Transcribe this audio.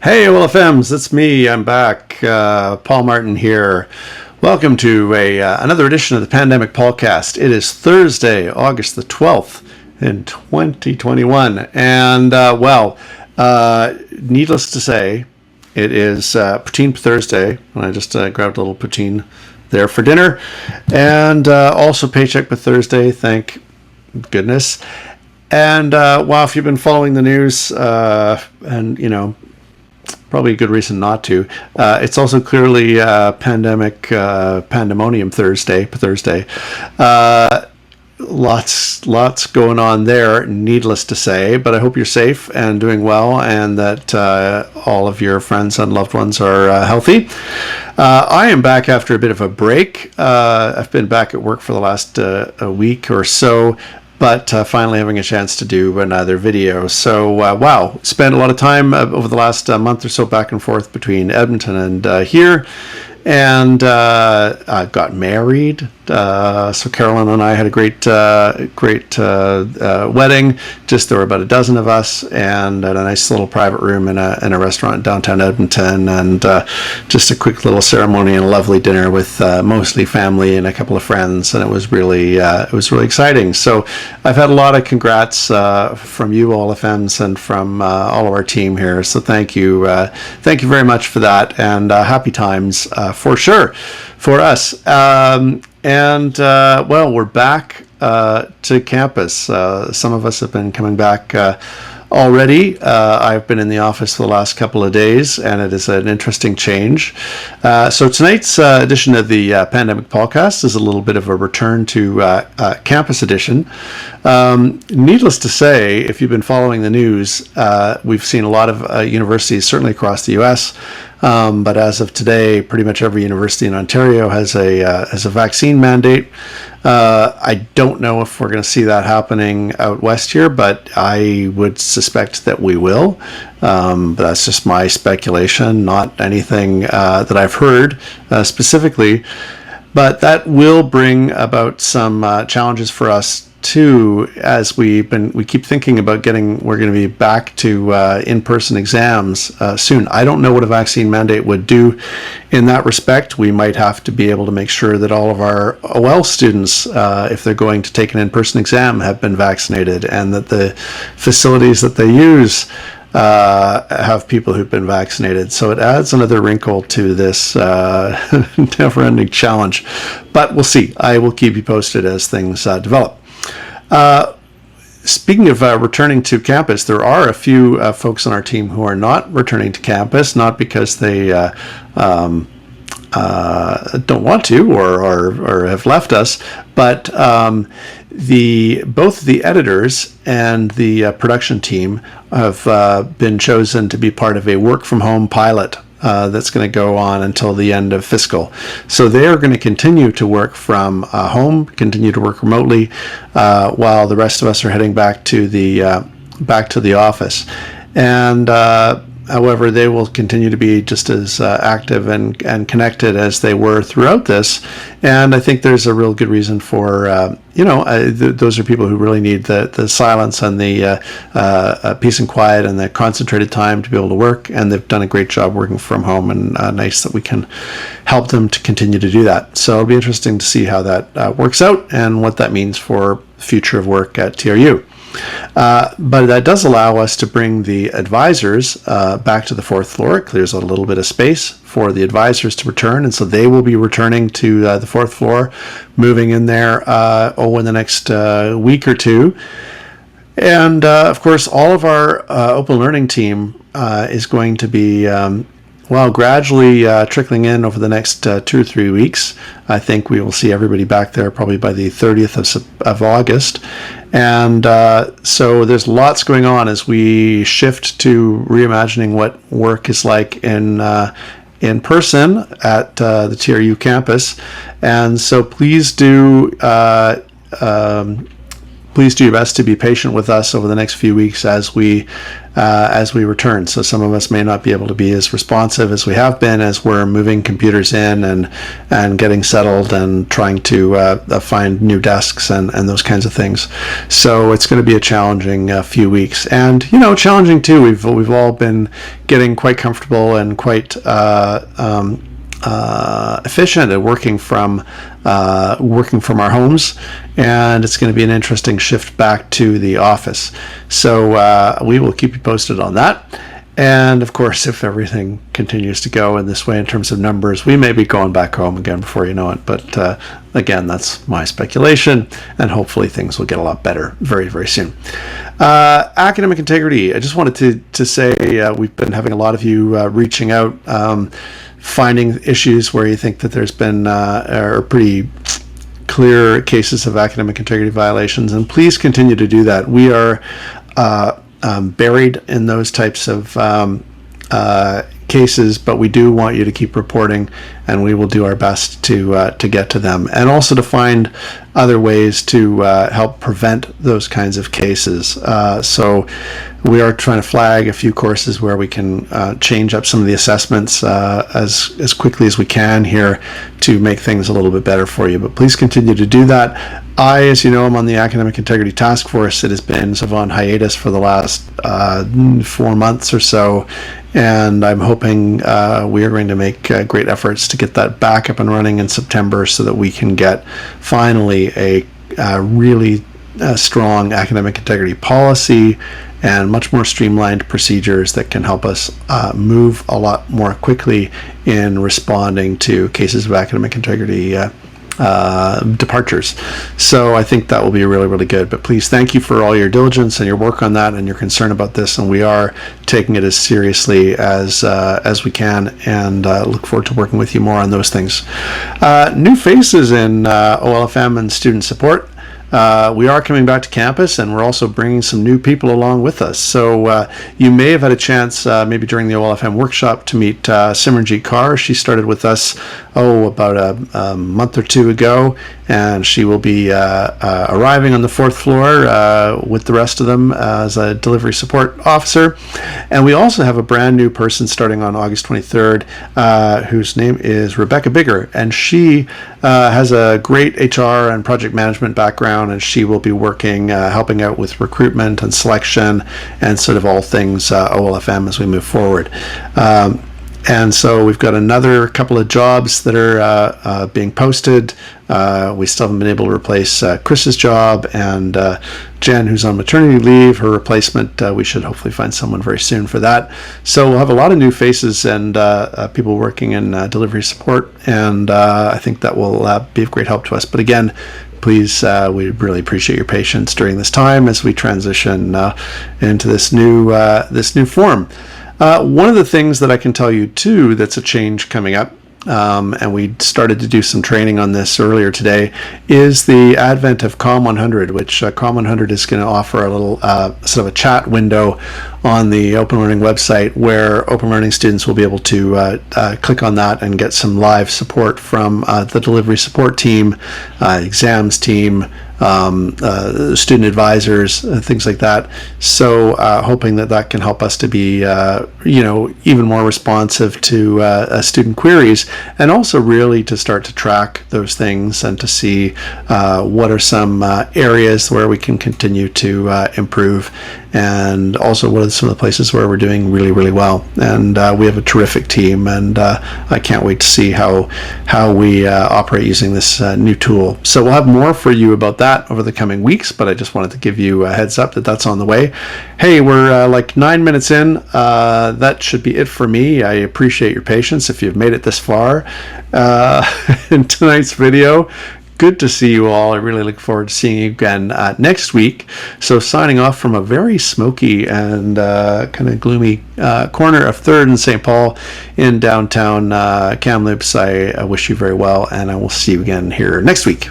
Hey, OLFMs, it's me. I'm back. Paul Martin here. Welcome to another edition of the Pandemic Paulcast. It is Thursday, August the 12th in 2021. And, needless to say, it is Poutine Thursday. And I just grabbed a little poutine there for dinner. And also Paycheck for Thursday, thank goodness. And, if you've been following the news, probably a good reason not to. It's also clearly pandemonium Thursday. Lots going on there, needless to say. But I hope you're safe and doing well, and that all of your friends and loved ones are healthy. I am back after a bit of a break. I've been back at work for the last a week or so, but finally having a chance to do another video. So, spent a lot of time over the last month or so back and forth between Edmonton and here, and I got married. So Carolyn and I had a great wedding. There were about a dozen of us, and at a nice little private room in a restaurant in downtown Edmonton, and just a quick little ceremony and a lovely dinner with mostly family and a couple of friends, and it was really exciting. So I've had a lot of congrats from you all FMs and from all of our team here. So thank you very much for that, and happy times for sure for us. We're back to campus. Some of us have been coming back already. I've been in the office for the last couple of days, and it is an interesting change. So tonight's edition of the Pandemic Paulcast is a little bit of a return to campus edition. Needless to say, if you've been following the news, we've seen a lot of universities, certainly across the U.S., but as of today, pretty much every university in Ontario has a vaccine mandate. I don't know if we're going to see that happening out west here, but I would suspect that we will. But that's just my speculation, not anything that I've heard specifically. But that will bring about some challenges for us too, as we keep thinking about we're going to be back to in-person exams soon. I don't know what a vaccine mandate would do in that respect. We might have to be able to make sure that all of our OL students, if they're going to take an in-person exam, have been vaccinated, and that the facilities that they use have people who've been vaccinated. So it adds another wrinkle to this never-ending challenge. But we'll see. I will keep you posted as things develop. Speaking of returning to campus, there are a few folks on our team who are not returning to campus, not because they don't want to or have left us, but both the editors and the production team have been chosen to be part of a work-from-home pilot that's going to go on until the end of fiscal. So they are going to continue to work from home, continue to work remotely, while the rest of us are heading back to the office. And however, they will continue to be just as active and connected as they were throughout this. And I think there's a real good reason for, those are people who really need the silence and the peace and quiet and the concentrated time to be able to work. And they've done a great job working from home, and nice that we can help them to continue to do that. So it'll be interesting to see how that works out and what that means for the future of work at TRU. But that does allow us to bring the advisors back to the fourth floor. It clears out a little bit of space for the advisors to return, and so they will be returning to the fourth floor, moving in there in the next week or two. And of course, all of our open learning team is going to be gradually trickling in over the next 2 or 3 weeks. I think we will see everybody back there probably by the 30th of August. And so there's lots going on as we shift to reimagining what work is like in person at the TRU campus. And so please do please do your best to be patient with us over the next few weeks as we return. So some of us may not be able to be as responsive as we have been as we're moving computers in and getting settled and trying to find new desks and those kinds of things. So it's going to be a challenging few weeks, and challenging too. We've all been getting quite comfortable and quite efficient at working from our homes, and it's going to be an interesting shift back to the office. So we will keep you posted on that. And of course, if everything continues to go in this way in terms of numbers, we may be going back home again before you know it. But again, that's my speculation, and hopefully things will get a lot better very, very soon. Academic integrity. I just wanted to say we've been having a lot of you reaching out, finding issues where you think that there's been pretty clear cases of academic integrity violations, and please continue to do that. We are buried in those types of cases, but we do want you to keep reporting, and we will do our best to get to them, and also to find other ways to help prevent those kinds of cases. So we are trying to flag a few courses where we can change up some of the assessments as quickly as we can here to make things a little bit better for you. But please continue to do that. As you know, I'm on the Academic Integrity Task Force. It has been sort of on hiatus for the last 4 months or so, and I'm hoping we are going to make great efforts to get that back up and running in September so that we can get finally a really strong academic integrity policy and much more streamlined procedures that can help us move a lot more quickly in responding to cases of academic integrity departures. So I think that will be really, really good. But please, thank you for all your diligence and your work on that and your concern about this. And we are taking it as seriously as we can, and look forward to working with you more on those things. New faces in OLFM and student support. We are coming back to campus, and we're also bringing some new people along with us. So you may have had a chance, maybe during the OLFM workshop, to meet Simranjeet Kaur. She started with us, about a month or two ago, and she will be arriving on the 4th floor with the rest of them as a delivery support officer. And we also have a brand new person starting on August 23rd, whose name is Rebecca Bigger, and she has a great HR and project management background, and she will be working, helping out with recruitment and selection and sort of all things OLFM as we move forward. And so we've got another couple of jobs that are being posted. We still haven't been able to replace Chris's job, and Jen, who's on maternity leave, her replacement, we should hopefully find someone very soon for that. So we'll have a lot of new faces and people working in delivery support, and I think that will be of great help to us. But again, please, we really appreciate your patience during this time as we transition into this new form. One of the things that I can tell you too that's a change coming up, and we started to do some training on this earlier today, is the advent of COM 100, which COM 100 is going to offer a little sort of a chat window on the Open Learning website where Open Learning students will be able to click on that and get some live support from the delivery support team, exams team, student advisors, things like that. So hoping that can help us to be even more responsive to student queries, and also really to start to track those things and to see what are some areas where we can continue to improve, and also what are some of the places where we're doing really, really well. And we have a terrific team, and I can't wait to see how we operate using this new tool. So we'll have more for you about that over the coming weeks, but I just wanted to give you a heads up that that's on the way. Hey, we're like 9 minutes in. That should be it for me. I appreciate your patience if you've made it this far in tonight's video. Good to see you all. I really look forward to seeing you again next week. So signing off from a very smoky and kind of gloomy corner of 3rd and St. Paul in downtown Kamloops. I wish you very well, and I will see you again here next week.